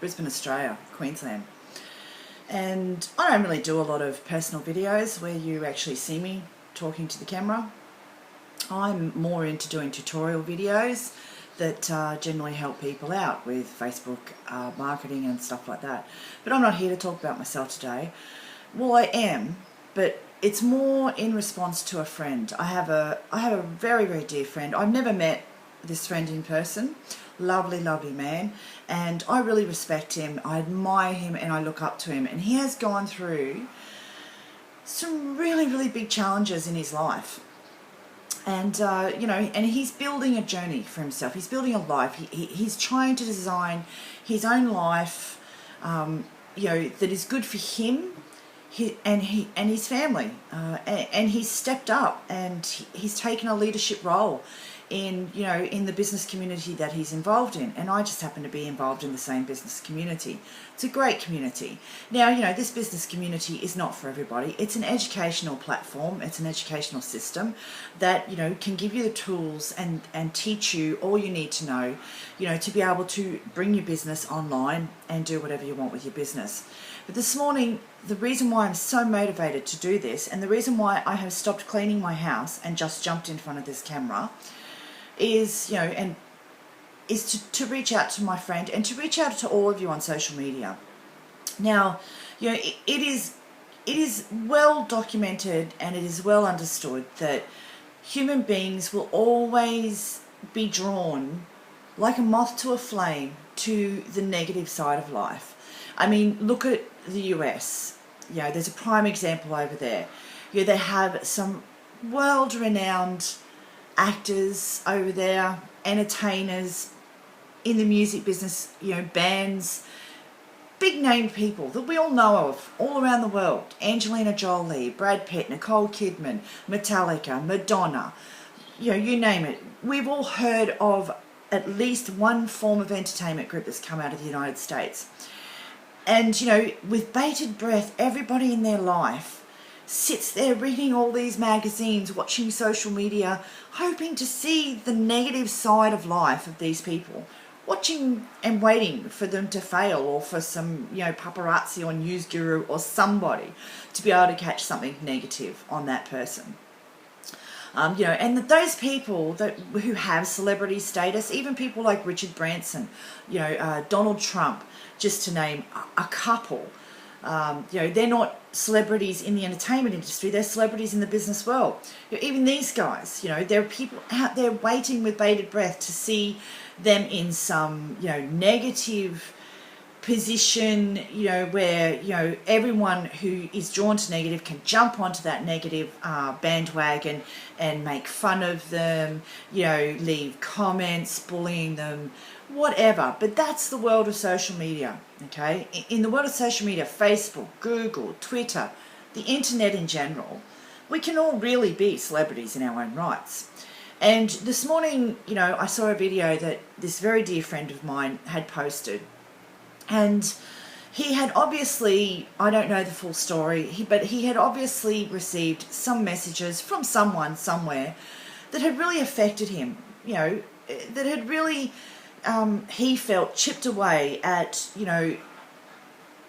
Brisbane, Australia, Queensland. And I don't really do a lot of personal videos where you actually see me talking to the camera. I'm more into doing tutorial videos that generally help people out with Facebook marketing and stuff like that. But I'm not here to talk about myself today. Well, I am, but it's more in response to a friend. I have a very, very dear friend. I've never met this friend in person. Lovely, lovely man. And I really respect him. I admire him and I look up to him. And he has gone through some really, really big challenges in his life. And, and he's building a journey for himself. He's building a life. He's trying to design his own life, that is good for him and his family. And he's stepped up and he's taken a leadership role in the business community that he's involved in. And I just happen to be involved in the same business community. It's a great community. Now, this business community is not for everybody. It's an educational platform. It's an educational system that, can give you the tools and teach you all you need to know, to be able to bring your business online and do whatever you want with your business. But this morning, the reason why I'm so motivated to do this and the reason why I have stopped cleaning my house and just jumped in front of this camera is, to reach out to my friend and to reach out to all of you on social media. Now, it is well documented and it is well understood that human beings will always be drawn like a moth to a flame to the negative side of life. I mean, look at the US. There's a prime example over there. They have some world-renowned actors over there, entertainers in the music business, bands, big name people that we all know of all around the world. Angelina Jolie, Brad Pitt, Nicole Kidman, Metallica, Madonna, you name it. We've all heard of at least one form of entertainment group that's come out of the United States. And, with bated breath, everybody in their life sits there reading all these magazines, watching social media, hoping to see the negative side of life of these people, watching and waiting for them to fail or for some, paparazzi or news guru or somebody to be able to catch something negative on that person. And those people who have celebrity status, even people like Richard Branson, Donald Trump, just to name a couple, they're not celebrities in the entertainment industry, they're celebrities in the business world. Even these guys, there are people out there waiting with bated breath to see them in some, negative position, where, everyone who is drawn to negative can jump onto that negative bandwagon and make fun of them, leave comments, bullying them, whatever. But that's the world of social media, okay? In the world of social media, Facebook, Google, Twitter, the internet in general, we can all really be celebrities in our own rights. And this morning, I saw a video that this very dear friend of mine had posted. And he had obviously, I don't know the full story, but he had obviously received some messages from someone somewhere that had really affected him, that had really, he felt chipped away at,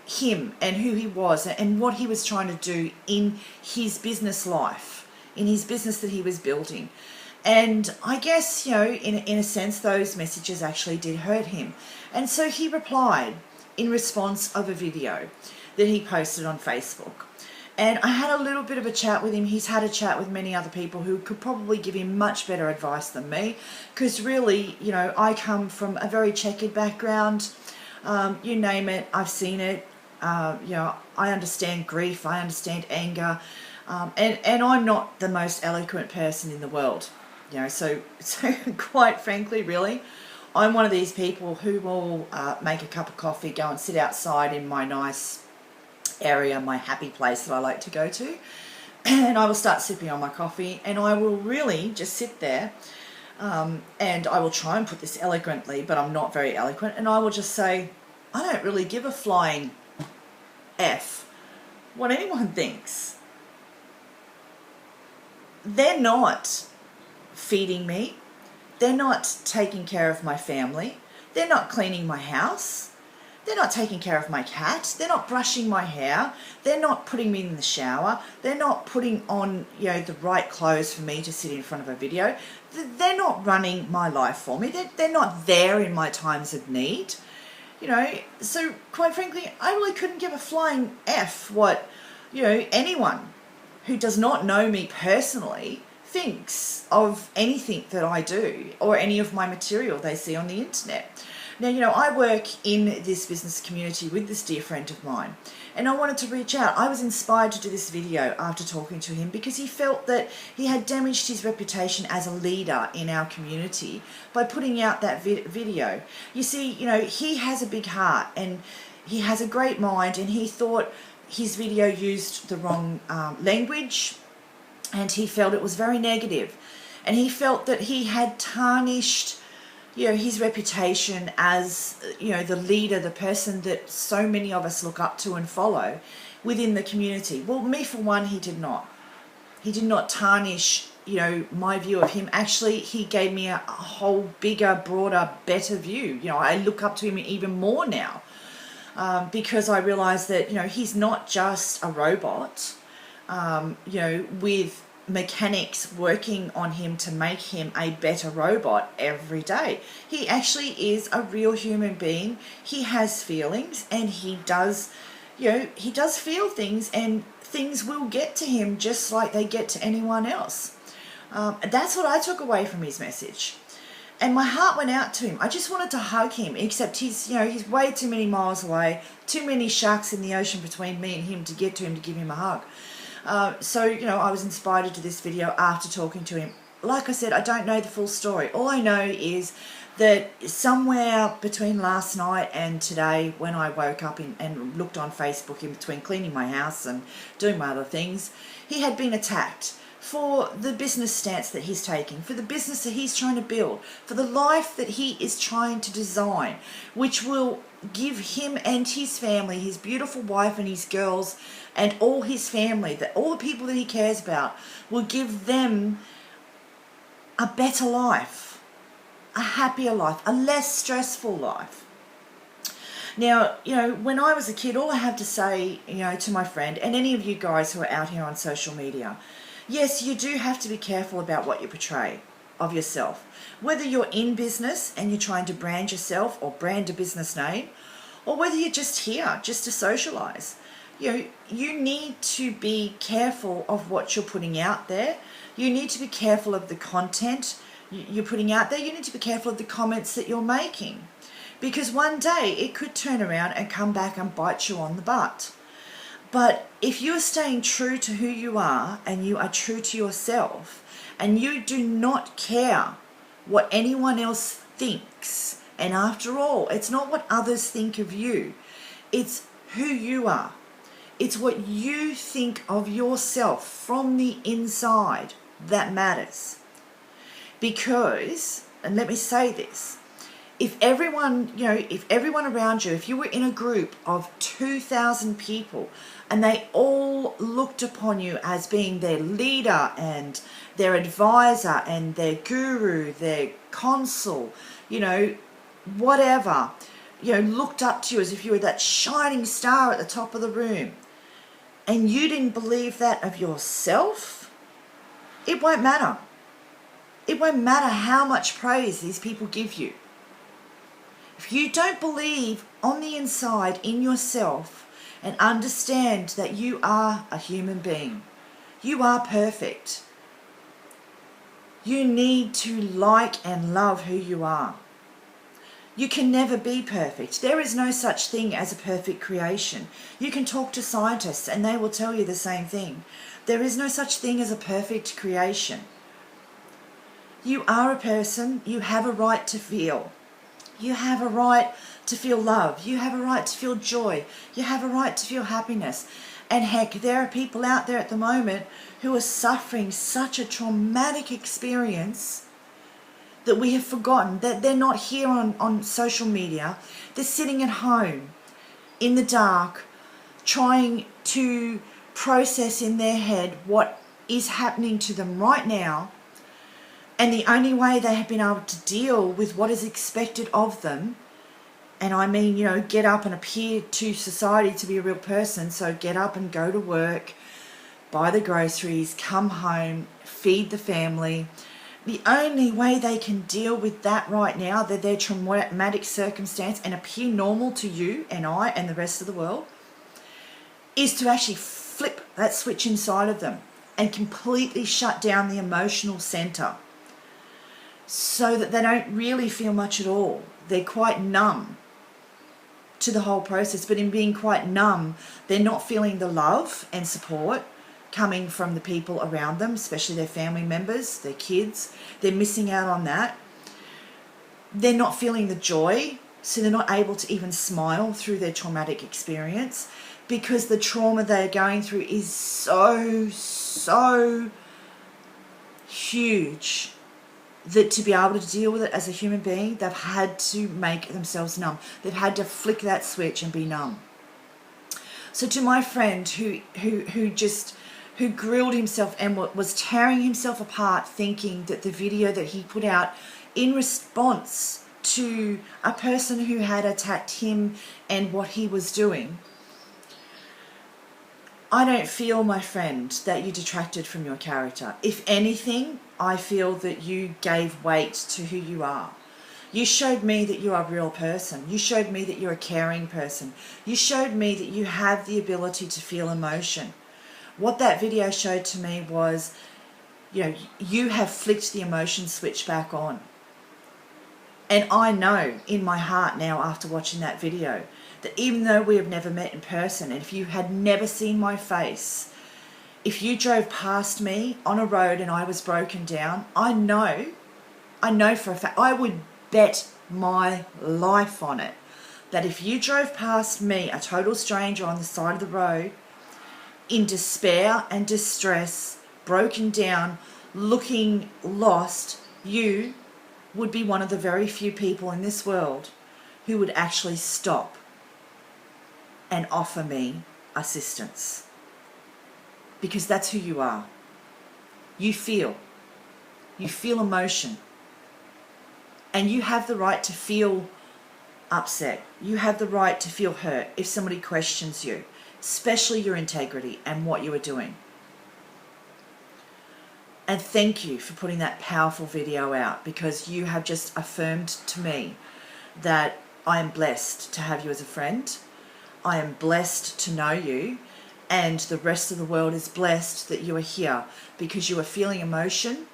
him and who he was and what he was trying to do in his business life, in his business that he was building. And I guess, in a sense, those messages actually did hurt him. And so he replied in response of a video that he posted on Facebook. And I had a little bit of a chat with him. He's had a chat with many other people who could probably give him much better advice than me. Because really, I come from a very checkered background. You name it, I've seen it. I understand grief, I understand anger. And I'm not the most eloquent person in the world. So quite frankly, really, I'm one of these people who will make a cup of coffee, go and sit outside in my nice area, my happy place that I like to go to, and I will start sipping on my coffee, and I will really just sit there, and I will try and put this eloquently, but I'm not very eloquent, and I will just say, I don't really give a flying F what anyone thinks. They're not feeding me. They're not taking care of my family. They're not cleaning my house. They're not taking care of my cat. They're not brushing my hair. They're not putting me in the shower. They're not putting on, the right clothes for me to sit in front of a video. They're not running my life for me. They're not there in my times of need. So quite frankly, I really couldn't give a flying F what, anyone who does not know me personally thinks of anything that I do or any of my material they see on the internet. Now, I work in this business community with this dear friend of mine, and I wanted to reach out. I was inspired to do this video after talking to him because he felt that he had damaged his reputation as a leader in our community by putting out that video. You see, he has a big heart and he has a great mind, and he thought his video used the wrong language, and he felt it was very negative, and he felt that he had tarnished his reputation as, the leader, the person that so many of us look up to and follow within the community. Well, me for one, he did not. He did not tarnish, my view of him. Actually, he gave me a whole bigger, broader, better view. I look up to him even more now because I realize that, he's not just a robot, with mechanics working on him to make him a better robot every day. He actually is a real human being. He has feelings, and he does feel things, and things will get to him just like they get to anyone else. That's what I took away from his message. And my heart went out to him. I just wanted to hug him, except he's way too many miles away, too many sharks in the ocean between me and him to get to him to give him a hug. So I was inspired to do this video after talking to him. Like I said, I don't know the full story. All I know is that somewhere between last night and today, when I woke up and looked on Facebook in between cleaning my house and doing my other things, he had been attacked for the business stance that he's taking, for the business that he's trying to build, for the life that he is trying to design, which will give him and his family, his beautiful wife and his girls and all his family, that all the people that he cares about, will give them a better life, a happier life, a less stressful life. Now, when I was a kid, all I have to say, to my friend and any of you guys who are out here on social media, yes, you do have to be careful about what you portray of yourself. Whether you're in business and you're trying to brand yourself or brand a business name, or whether you're just here just to socialize, you need to be careful of what you're putting out there. You need to be careful of the content you're putting out there. You need to be careful of the comments that you're making, because one day it could turn around and come back and bite you on the butt. But if you're staying true to who you are and you are true to yourself and you do not care what anyone else thinks, and after all, it's not what others think of you, it's who you are. It's what you think of yourself from the inside that matters. Because, and let me say this, if everyone around you, if you were in a group of 2,000 people and they all looked upon you as being their leader and their advisor and their guru, their consul, whatever, looked up to you as if you were that shining star at the top of the room, and you didn't believe that of yourself, it won't matter. It won't matter how much praise these people give you. If you don't believe on the inside in yourself and understand that you are a human being, you are perfect, you need to like and love who you are. You can never be perfect. There is no such thing as a perfect creation. You can talk to scientists and they will tell you the same thing. There is no such thing as a perfect creation. You are a person. You have a right to feel. You have a right to feel love. You have a right to feel joy. You have a right to feel happiness. And heck, there are people out there at the moment who are suffering such a traumatic experience that we have forgotten, that they're not here on social media. They're sitting at home in the dark trying to process in their head what is happening to them right now. And the only way they have been able to deal with what is expected of them And I mean, you know, get up and appear to society to be a real person. So get up and go to work, buy the groceries, come home, feed the family. The only way they can deal with that right now, that their traumatic circumstance, and appear normal to you and I and the rest of the world, is to actually flip that switch inside of them and completely shut down the emotional center so that they don't really feel much at all. They're quite numb to the whole process, but in being quite numb, they're not feeling the love and support coming from the people around them, especially their family members, their kids. They're missing out on that. They're not feeling the joy, so they're not able to even smile through their traumatic experience, because the trauma they're going through is so huge that to be able to deal with it as a human being, they've had to make themselves numb. They've had to flick that switch and be numb. So to my friend who grilled himself and was tearing himself apart, thinking that the video that he put out in response to a person who had attacked him and what he was doing, I don't feel, my friend, that you detracted from your character. If anything, I feel that you gave weight to who you are. You showed me that you are a real person. You showed me that you're a caring person. You showed me that you have the ability to feel emotion. What that video showed to me was, you know, you have flicked the emotion switch back on. And I know in my heart now, after watching that video, that even though we have never met in person, and if you had never seen my face, if you drove past me on a road and I was broken down, I know for a fact, I would bet my life on it, that if you drove past me, a total stranger on the side of the road, in despair and distress, broken down, looking lost, you would be one of the very few people in this world who would actually stop and offer me assistance. Because that's who you are. You feel emotion. And you have the right to feel upset. You have the right to feel hurt if somebody questions you, especially your integrity and what you are doing. And thank you for putting that powerful video out, because you have just affirmed to me that I am blessed to have you as a friend. I am blessed to know you, and the rest of the world is blessed that you are here, because you are feeling emotion.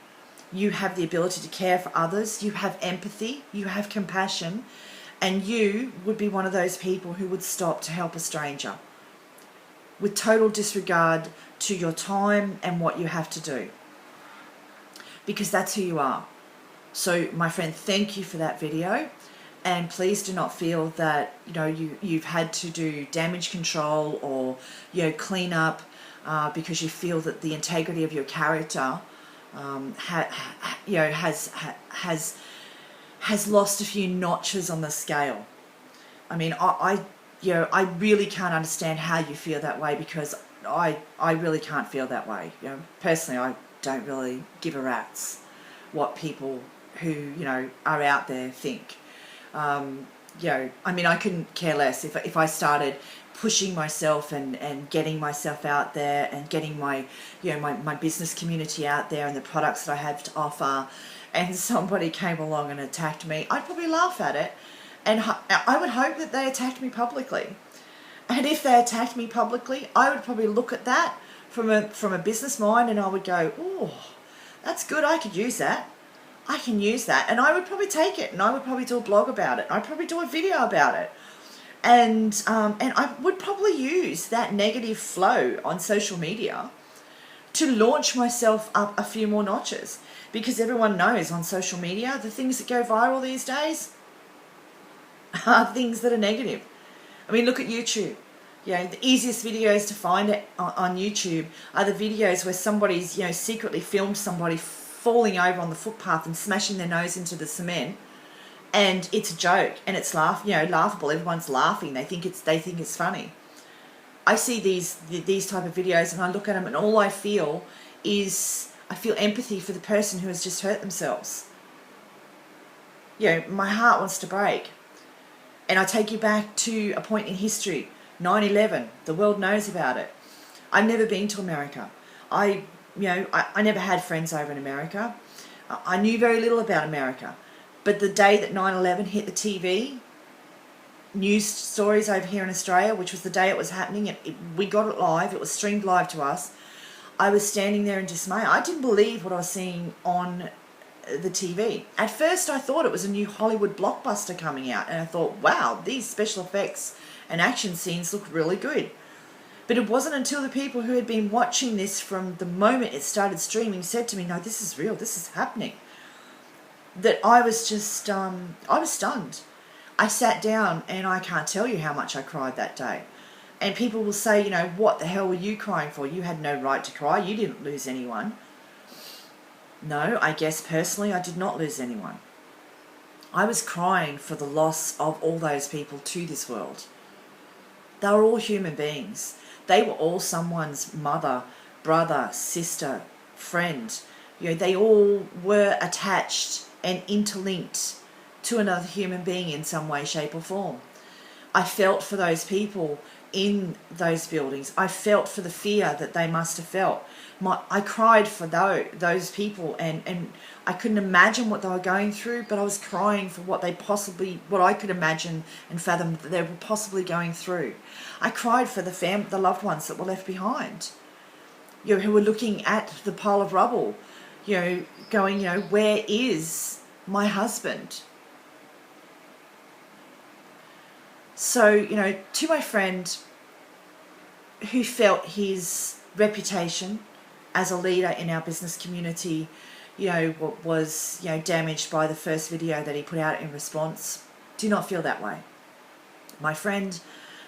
You have the ability to care for others. You have empathy. You have compassion. And you would be one of those people who would stop to help a stranger with total disregard to your time and what you have to do, because that's who you are. So my friend, thank you for that video. And please do not feel that, you know, you've had to do damage control or, you know, clean up because you feel that the integrity of your character has lost a few notches on the scale. I mean, I really can't understand how you feel that way, because I really can't feel that way. You know, personally, I don't really give a rat's what people who, you know, are out there think. You know, I mean, I couldn't care less if I started pushing myself and getting myself out there and getting my, you know, my business community out there and the products that I have to offer, and somebody came along and attacked me. I'd probably laugh at it, and I would hope that they attacked me publicly. And if they attacked me publicly, I would probably look at that from a business mind, and I would go, oh, that's good, I could use that. I can use that, and I would probably take it, and I would probably do a blog about it. I'd probably do a video about it, and I would probably use that negative flow on social media to launch myself up a few more notches, because everyone knows on social media the things that go viral these days are things that are negative. I mean, look at YouTube. You know, the easiest videos to find it on YouTube are the videos where somebody's, you know, secretly filmed somebody falling over on the footpath and smashing their nose into the cement, and it's a joke and it's laughable. Everyone's laughing. They think it's funny. I see these type of videos and I look at them, and all I feel is I feel empathy for the person who has just hurt themselves. You know, my heart wants to break. And I take you back to a point in history, 9/11. The world knows about it. I've never been to America. I never had friends over in America. I knew very little about America. But the day that 9/11 hit the TV, news stories over here in Australia, which was the day it was happening, we got it live, it was streamed live to us. I was standing there in dismay. I didn't believe what I was seeing on the TV. At first I thought it was a new Hollywood blockbuster coming out, and I thought, wow, these special effects and action scenes look really good. But it wasn't until the people who had been watching this from the moment it started streaming said to me, no, this is real, this is happening, that I was just, I was stunned. I sat down and I can't tell you how much I cried that day. And people will say, what the hell were you crying for? You had no right to cry. You didn't lose anyone. No, I guess personally I did not lose anyone. I was crying for the loss of all those people to this world. They were all human beings. They were all someone's mother, brother, sister, friend. They all were attached and interlinked to another human being in some way, shape or form. I felt for those people in those buildings. I felt for the fear that they must have felt. I cried for those people, and I couldn't imagine what they were going through, but I was crying for what I could imagine and fathom that they were possibly going through. I cried for the loved ones that were left behind, who were looking at the pile of rubble, going, where is my husband? So, to my friend who felt his reputation as a leader in our business community, was, damaged by the first video that he put out in response, do not feel that way. My friend,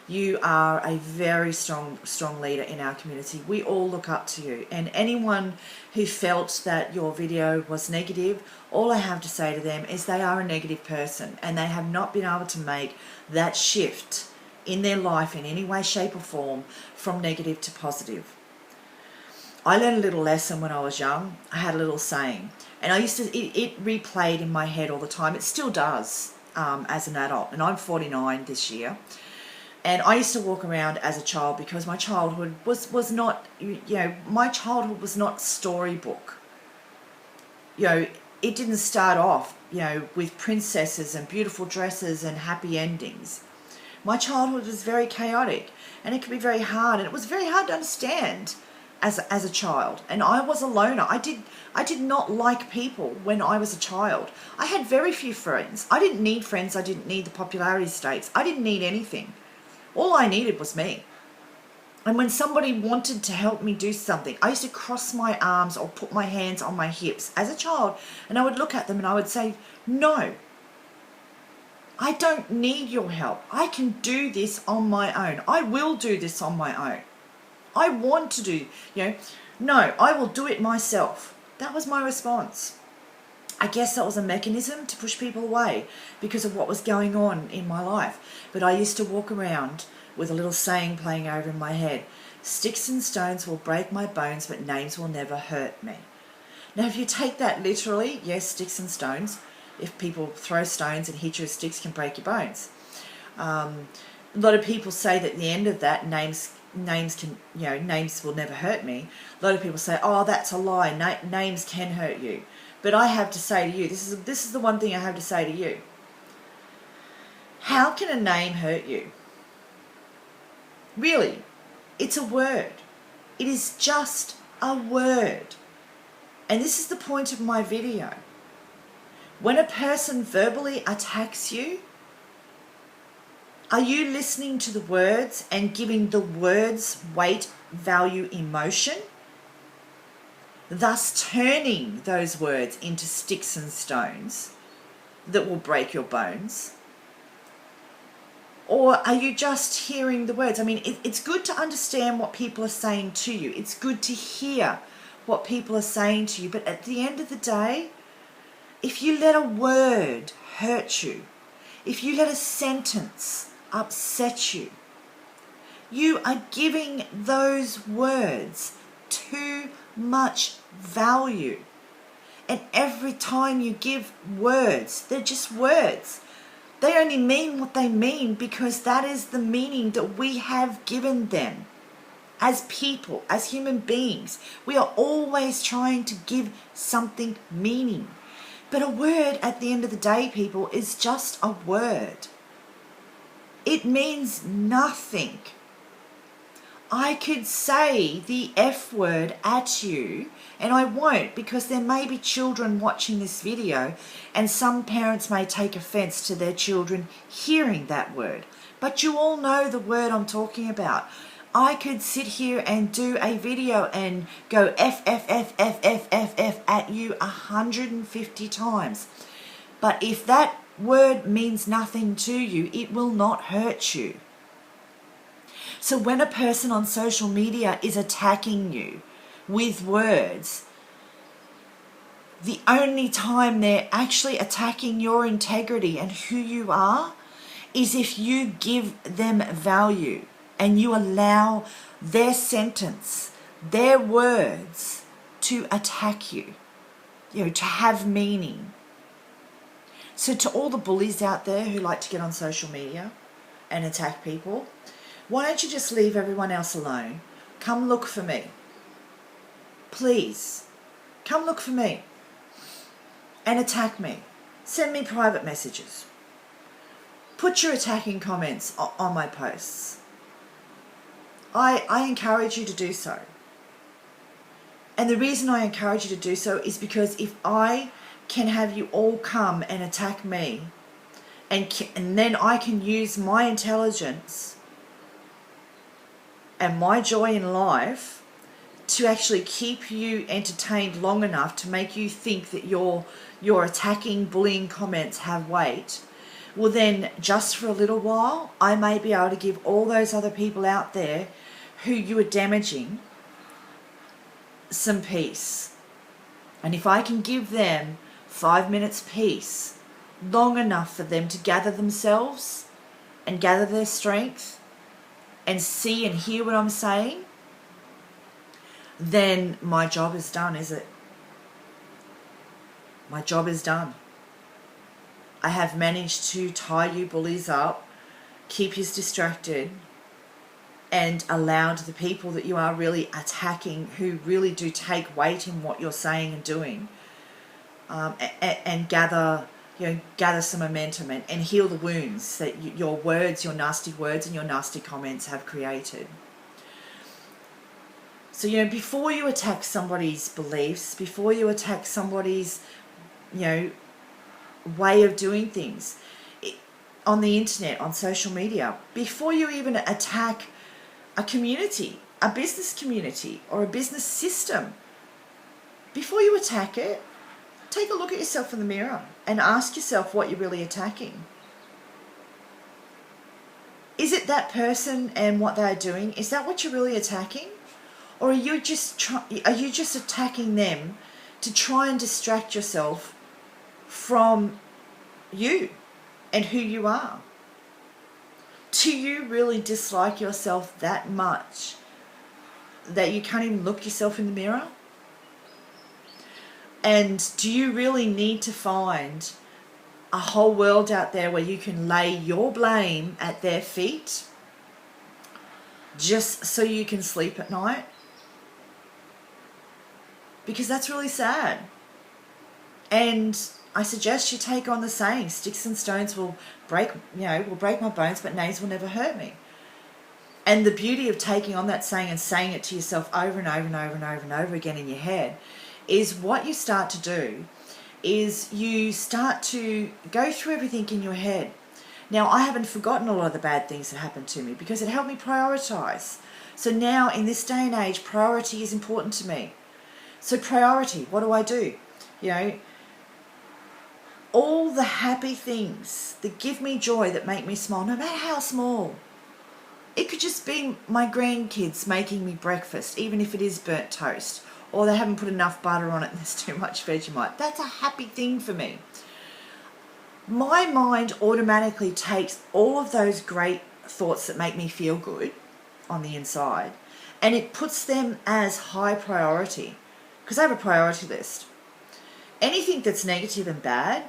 you are a very strong leader in our community. We all look up to you. And anyone who felt that your video was negative, all I have to say to them is they are a negative person, and they have not been able to make that shift in their life in any way, shape or form from negative to positive. I learned a little lesson when I was young. I had a little saying, and it replayed in my head all the time. It still does as an adult, and I'm 49 this year. And I used to walk around as a child because my childhood was not, my childhood was not storybook. It didn't start off, with princesses and beautiful dresses and happy endings. My childhood was very chaotic, and it could be very hard, and it was very hard to understand as a child. And I was a loner. I did not like people when I was a child. I had very few friends. I didn't need friends. I didn't need the popularity stakes. I didn't need anything. All I needed was me. And when somebody wanted to help me do something, I used to cross my arms or put my hands on my hips as a child, and I would look at them and I would say, no, I don't need your help. I can do this on my own. I will do this on my own. I want to do, no, I will do it myself. That was my response. I guess that was a mechanism to push people away because of what was going on in my life. But I used to walk around with a little saying playing over in my head: sticks and stones will break my bones, but names will never hurt me. Now, if you take that literally, yes, sticks and stones. If people throw stones and hit you with sticks, can break your bones. A lot of people say that at the end of that, names will never hurt me. A lot of people say, oh, that's a lie. Names can hurt you. But I have to say to you, this is the one thing I have to say to you. How can a name hurt you? Really, it's a word. It is just a word. And this is the point of my video. When a person verbally attacks you, are you listening to the words and giving the words weight, value, emotion? Thus turning those words into sticks and stones that will break your bones? Or are you just hearing the words? I mean, it's good to understand what people are saying to you. It's good to hear what people are saying to you. But at the end of the day, if you let a word hurt you, if you let a sentence upset you, you are giving those words too much value. And every time you give words, they're just words. They only mean what they mean because that is the meaning that we have given them. As people, as human beings, we are always trying to give something meaning. But a word at the end of the day, people, is just a word. It means nothing. I could say the F word at you, and I won't, because there may be children watching this video, and some parents may take offense to their children hearing that word. But you all know the word I'm talking about. I could sit here and do a video and go F, F, F, F, F, F, F at you 150 times. But if that word means nothing to you, it will not hurt you. So when a person on social media is attacking you with words, the only time they're actually attacking your integrity and who you are is if you give them value and you allow their sentence, their words to attack you, to have meaning. So to all the bullies out there who like to get on social media and attack people, why don't you just leave everyone else alone? Come look for me. Please, come look for me and attack me. Send me private messages. Put your attacking comments on my posts. I encourage you to do so. And the reason I encourage you to do so is because if I can have you all come and attack me, and then I can use my intelligence and my joy in life to actually keep you entertained long enough to make you think that your attacking, bullying comments have weight, well then, just for a little while, I may be able to give all those other people out there who you are damaging some peace. And if I can give them 5 minutes peace, long enough for them to gather themselves and gather their strength and see and hear what I'm saying, then my job is done, is it? My job is done. I have managed to tie you bullies up, keep you distracted, and allowed the people that you are really attacking, who really do take weight in what you're saying and doing, and gather some momentum and heal the wounds that your words, your nasty words and your nasty comments have created. So, before you attack somebody's beliefs, before you attack somebody's, way of doing things on the internet, on social media, before you even attack a community, a business community or a business system, before you attack it, take a look at yourself in the mirror and ask yourself what you're really attacking. Is it that person and what they're doing? Is that what you're really attacking? Or are you just attacking them to try and distract yourself from you and who you are? Do you really dislike yourself that much that you can't even look yourself in the mirror? And do you really need to find a whole world out there where you can lay your blame at their feet just so you can sleep at night? Because that's really sad. And I suggest you take on the saying, sticks and stones will break my bones, but names will never hurt me. And the beauty of taking on that saying and saying it to yourself over and over and over and over and over again in your head is what you start to do is you start to go through everything in your head. Now, I haven't forgotten a lot of the bad things that happened to me because it helped me prioritize. So now, in this day and age, priority is important to me. So priority, what do? All the happy things that give me joy, that make me smile, no matter how small. It could just be my grandkids making me breakfast, even if it is burnt toast, or they haven't put enough butter on it and there's too much Vegemite. That's a happy thing for me. My mind automatically takes all of those great thoughts that make me feel good on the inside, and it puts them as high priority, because I have a priority list. Anything that's negative and bad,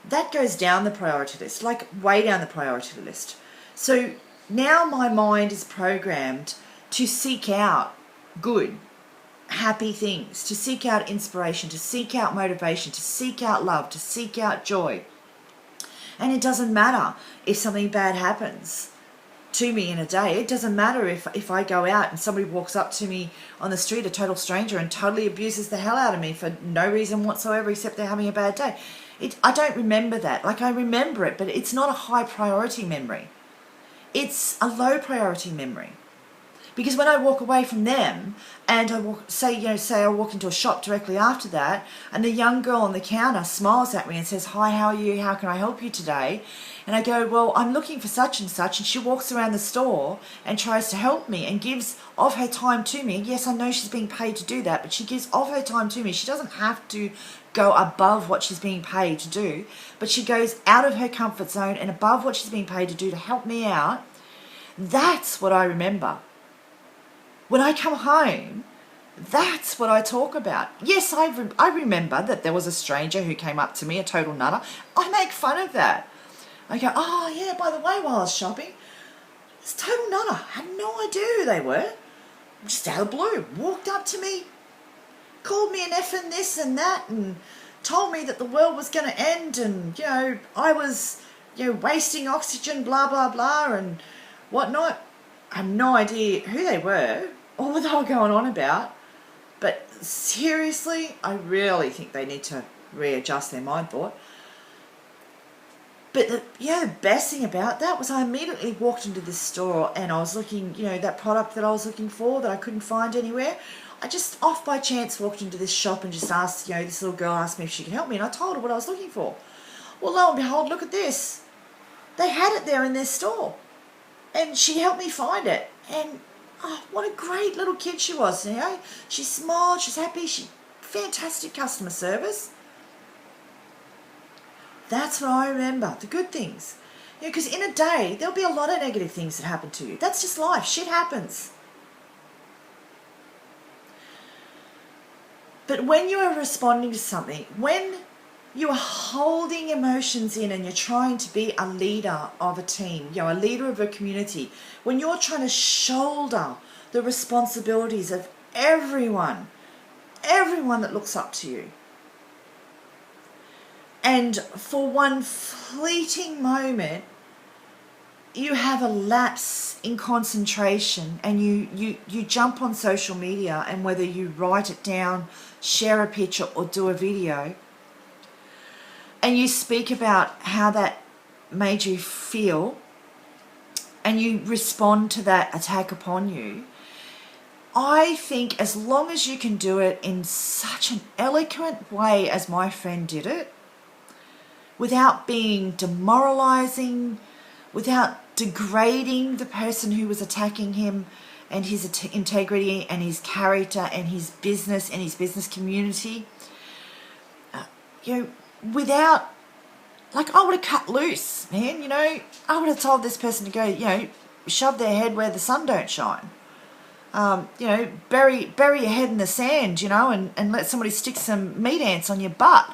that goes down the priority list, like way down the priority list. So now my mind is programmed to seek out good, happy things, to seek out inspiration, to seek out motivation, to seek out love, to seek out joy. And it doesn't matter if something bad happens to me in a day. It doesn't matter if I go out and somebody walks up to me on the street, a total stranger, and totally abuses the hell out of me for no reason whatsoever except they're having a bad day. I don't remember that. Like, I remember it, but it's not a high priority memory. It's a low priority memory. Because when I walk away from them and I say I walk into a shop directly after that, and the young girl on the counter smiles at me and says, "Hi, how are you? How can I help you today?" And I go, "Well, I'm looking for such and such," and she walks around the store and tries to help me and gives of her time to me. Yes, I know she's being paid to do that, but she gives of her time to me. She doesn't have to go above what she's being paid to do, but she goes out of her comfort zone and above what she's being paid to do to help me out. That's what I remember. When I come home, that's what I talk about. Yes, I remember that there was a stranger who came up to me, a total nutter. I make fun of that. I go, "Oh, yeah, by the way, while I was shopping, this total nutter, had no idea who they were. Just out of the blue, walked up to me, called me an effing this and that, and told me that the world was going to end, and, I was, wasting oxygen, blah, blah, blah, and whatnot." I have no idea who they were or what they were going on about. But seriously, I really think they need to readjust their mind thought. But the best thing about that was I immediately walked into this store and I was looking, that product that I was looking for that I couldn't find anywhere. I just off by chance walked into this shop and just asked, this little girl asked me if she could help me, and I told her what I was looking for. Well, lo and behold, look at this. They had it there in their store. And she helped me find it. And what a great little kid she was. She smiled, she's happy, fantastic customer service. That's what I remember, the good things. Because in a day, there'll be a lot of negative things that happen to you. That's just life. Shit happens. But when you are responding to something, when you are holding emotions in and you're trying to be a leader of a team, a leader of a community, when you're trying to shoulder the responsibilities of everyone that looks up to you, and for one fleeting moment you have a lapse in concentration and you jump on social media, and whether you write it down, share a picture or do a video, and you speak about how that made you feel, and you respond to that attack upon you, I think as long as you can do it in such an eloquent way as my friend did it, without being demoralizing, without degrading the person who was attacking him and his integrity and his character and his business community, without, I would have cut loose, man, I would have told this person to go, shove their head where the sun don't shine. Bury your head in the sand, and let somebody stick some meat ants on your butt.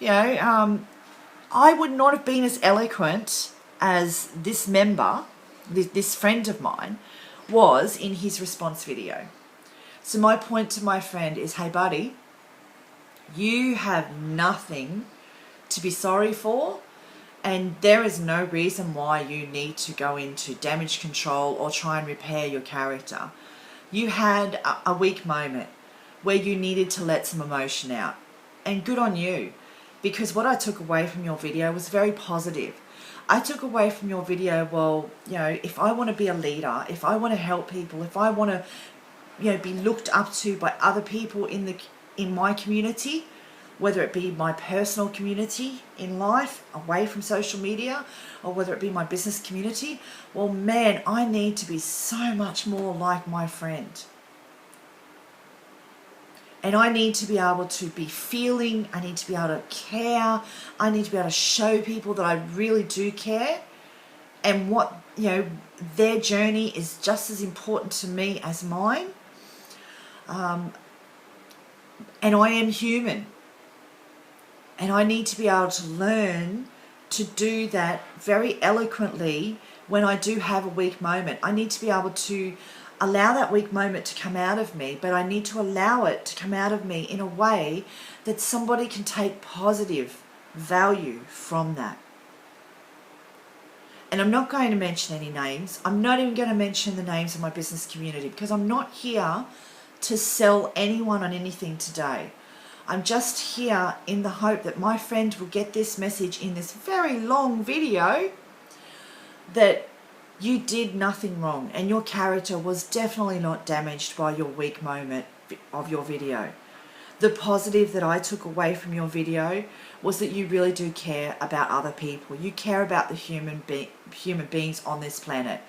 I would not have been as eloquent as this member, this friend of mine, was in his response video. So my point to my friend is, hey buddy, you have nothing to be sorry for, and there is no reason why you need to go into damage control or try and repair your character. You had a weak moment where you needed to let some emotion out, and good on you, because what I took away from your video was very positive. I took away from your video, well, if I want to be a leader, if I want to help people, if I want to be looked up to by other people in my community, whether it be my personal community in life, away from social media, or whether it be my business community, well, man, I need to be so much more like my friend. And I need to be able to be feeling, I need to be able to care, I need to be able to show people that I really do care, and what, their journey is just as important to me as mine. And I am human. And I need to be able to learn to do that very eloquently when I do have a weak moment. I need to be able to allow that weak moment to come out of me, but I need to allow it to come out of me in a way that somebody can take positive value from that. And I'm not going to mention any names. I'm not even going to mention the names of my business community, because I'm not here to sell anyone on anything today. I'm just here in the hope that my friend will get this message in this very long video, that you did nothing wrong and your character was definitely not damaged by your weak moment of your video. The positive that I took away from your video was that you really do care about other people. You care about the human beings on this planet.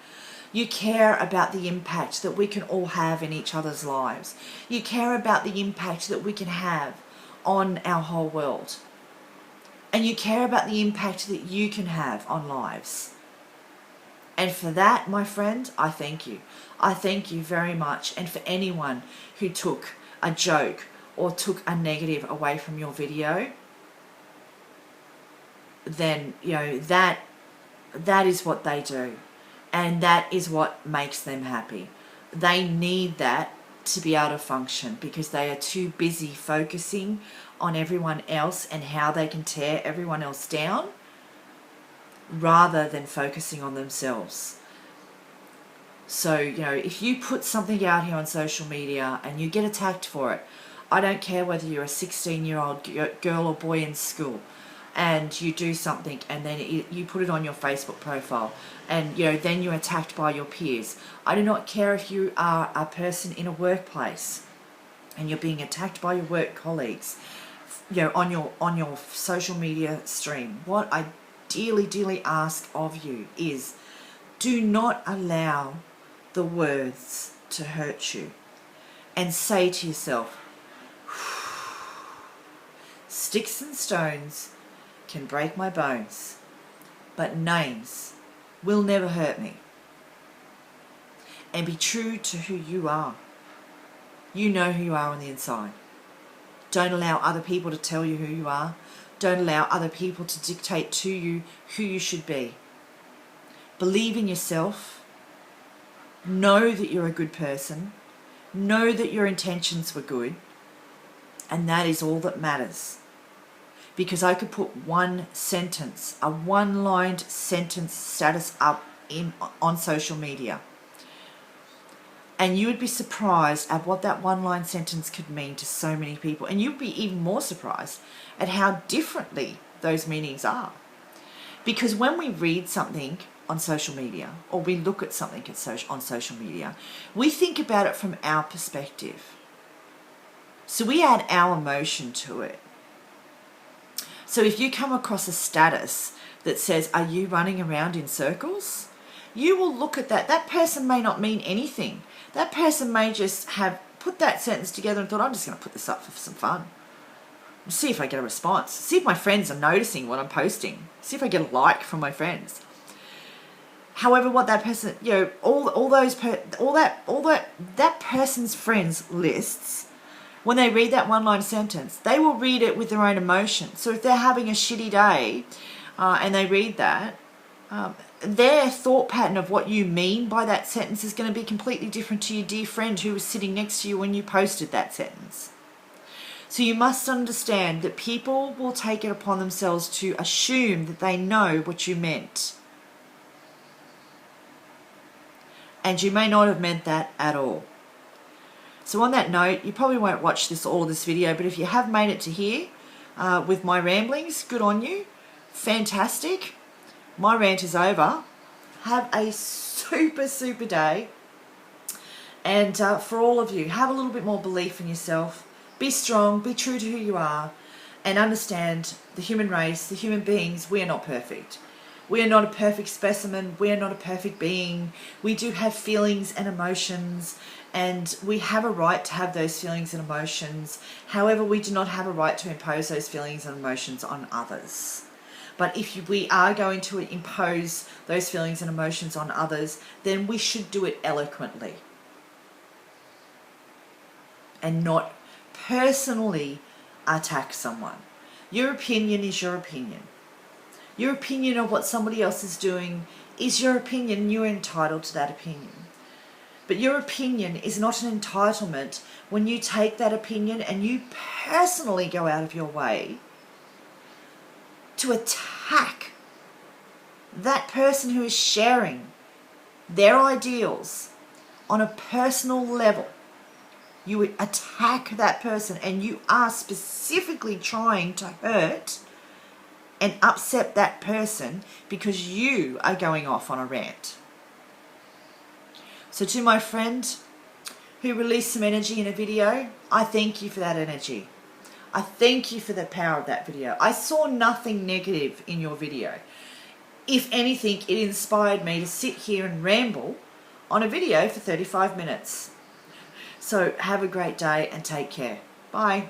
You care about the impact that we can all have in each other's lives. You care about the impact that we can have on our whole world. And you care about the impact that you can have on lives. And for that, my friend, I thank you. I thank you very much. And for anyone who took a joke or took a negative away from your video, then, you know, that is what they do. And that is what makes them happy. They need that to be able to function, because they are too busy focusing on everyone else and how they can tear everyone else down, rather than focusing on themselves. So, you know, if you put something out here on social media and you get attacked for it, I don't care whether you're a 16-year-old girl or boy in school, and you do something and then you put it on your Facebook profile, and, you know, then you're attacked by your peers. I do not care if you are a person in a workplace and you're being attacked by your work colleagues, you know, on your social media stream. What I dearly ask of you is, do not allow the words to hurt you, and say to yourself, sticks and stones can break my bones, but names will never hurt me. And be true to who you are. You know who you are on the inside. Don't allow other people to tell you who you are. Don't allow other people to dictate to you who you should be. Believe in yourself. Know that you're a good person. Know that your intentions were good. And that is all that matters. Because I could put one sentence, a one-lined sentence status up on social media, and you would be surprised at what that one-line sentence could mean to so many people. And you'd be even more surprised at how differently those meanings are. Because when we read something on social media, or we look at something on social media, we think about it from our perspective. So we add our emotion to it. So if you come across a status that says, "Are you running around in circles?" you will look at that. That person may not mean anything. That person may just have put that sentence together and thought, "I'm just going to put this up for some fun. See if I get a response. See if my friends are noticing what I'm posting. See if I get a like from my friends." However, what that person, you know, that person's friends lists, when they read that one-line sentence, they will read it with their own emotion. So if they're having a shitty day and they read that, their thought pattern of what you mean by that sentence is going to be completely different to your dear friend who was sitting next to you when you posted that sentence. So you must understand that people will take it upon themselves to assume that they know what you meant. And you may not have meant that at all. So on that note, you probably won't watch all of this video, but if you have made it to here with my ramblings, good on you. Fantastic. My rant is over. Have a super day. And for all of you, have a little bit more belief in yourself. Be strong, be true to who you are, and understand the human race, the human beings, we are not perfect. We are not a perfect specimen. We are not a perfect being. We do have feelings and emotions, and we have a right to have those feelings and emotions. However, we do not have a right to impose those feelings and emotions on others. But if we are going to impose those feelings and emotions on others, then we should do it eloquently and not personally attack someone. Your opinion is your opinion. Your opinion of what somebody else is doing is your opinion. You're entitled to that opinion. But your opinion is not an entitlement when you take that opinion and you personally go out of your way to attack that person who is sharing their ideals on a personal level. You attack that person and you are specifically trying to hurt and upset that person because you are going off on a rant. So to my friend who released some energy in a video, I thank you for that energy. I thank you for the power of that video. I saw nothing negative in your video. If anything, it inspired me to sit here and ramble on a video for 35 minutes. So have a great day and take care. Bye.